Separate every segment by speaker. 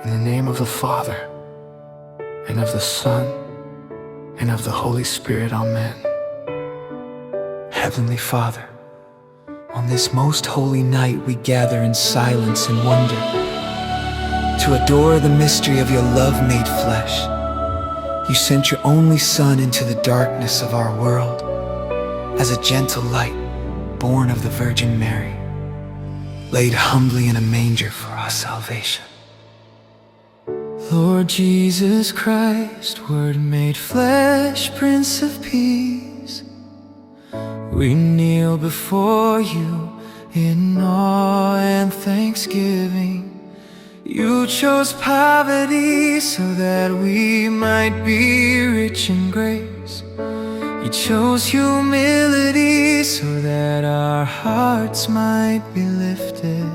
Speaker 1: In the name of the Father, and of the Son, and of the Holy Spirit, Amen. Heavenly Father, on this most holy night we gather in silence and wonder to adore the mystery of your love made flesh. You sent your only Son into the darkness of our world as a gentle light born of the Virgin Mary, laid humbly in a manger for our salvation. Lord Jesus Christ, Word made flesh, Prince of Peace, we kneel before you in awe and thanksgiving. You chose poverty so that we might be rich in grace. You chose humility so that our hearts might be lifted.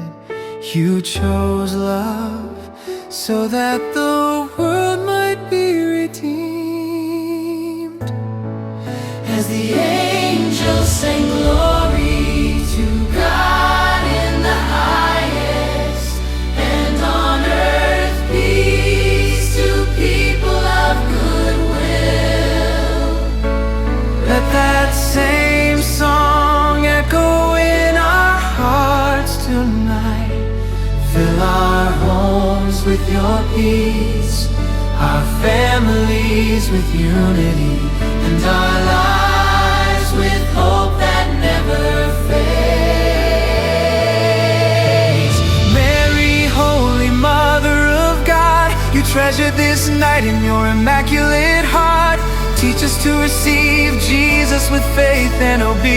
Speaker 1: You chose love so that the world might be redeemed. As the angels sang glory to God in the highest, and on earth peace to people of good will, let that same song echo in our hearts tonight. Fill our homes with your peace, our families with unity, and our lives with hope that never fades. Mary, Holy Mother of God, you treasured this night in your immaculate heart. Teach us to receive Jesus with faith and obedience,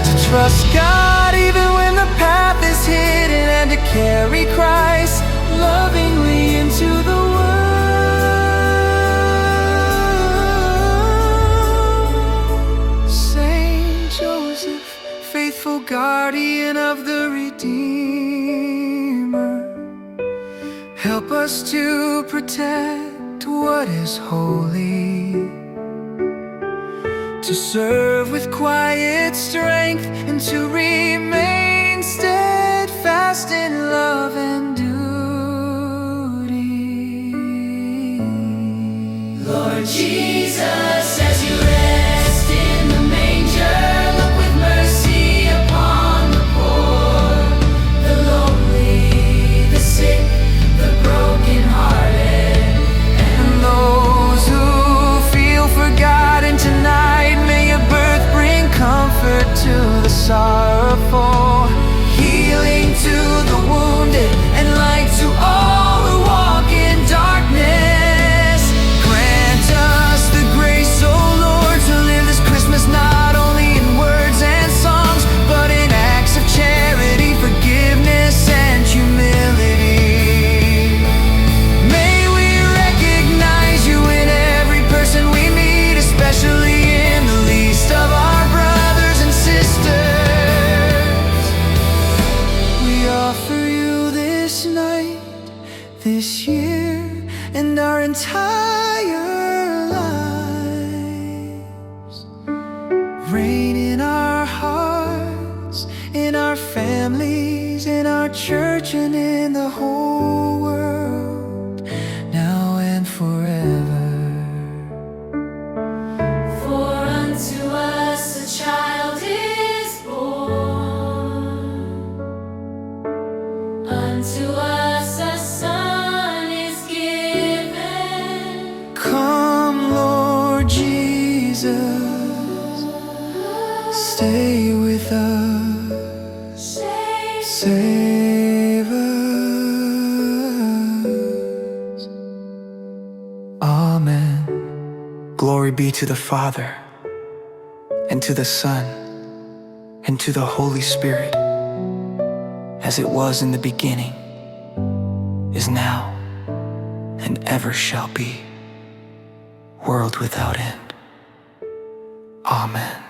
Speaker 1: to trust God even when the path is hidden, and to carry Christ lovingly into the world. Saint Joseph, faithful guardian of the Redeemer, help us to protect what is holy, to serve with quiet strength, and to remain steadfast in love and duty. Lord Jesus, as you rest in the manger, look with mercy upon the poor, the lonely, the sick, the brokenhearted, and those who feel forgotten tonight. May your birth bring comfort to the sorrowful, healing to the wounded, and light to all who walk in darkness. Grant us the grace, O Lord, to live this Christmas not only in words and songs, but in acts of charity, forgiveness, and humility. May we recognize you in every person we meet, especially in the least of our brothers and sisters. We offer you this night, this year, and our entire lives. Reign in our hearts, in our families, in our church, and in the whole world, now and forever. For unto us a child is born, unto us a son is given. Come, Lord Jesus, stay with us, save us. Amen. Glory be to the Father, and to the Son, and to the Holy Spirit, as it was in the beginning, is now, and ever shall be, world without end. Amen.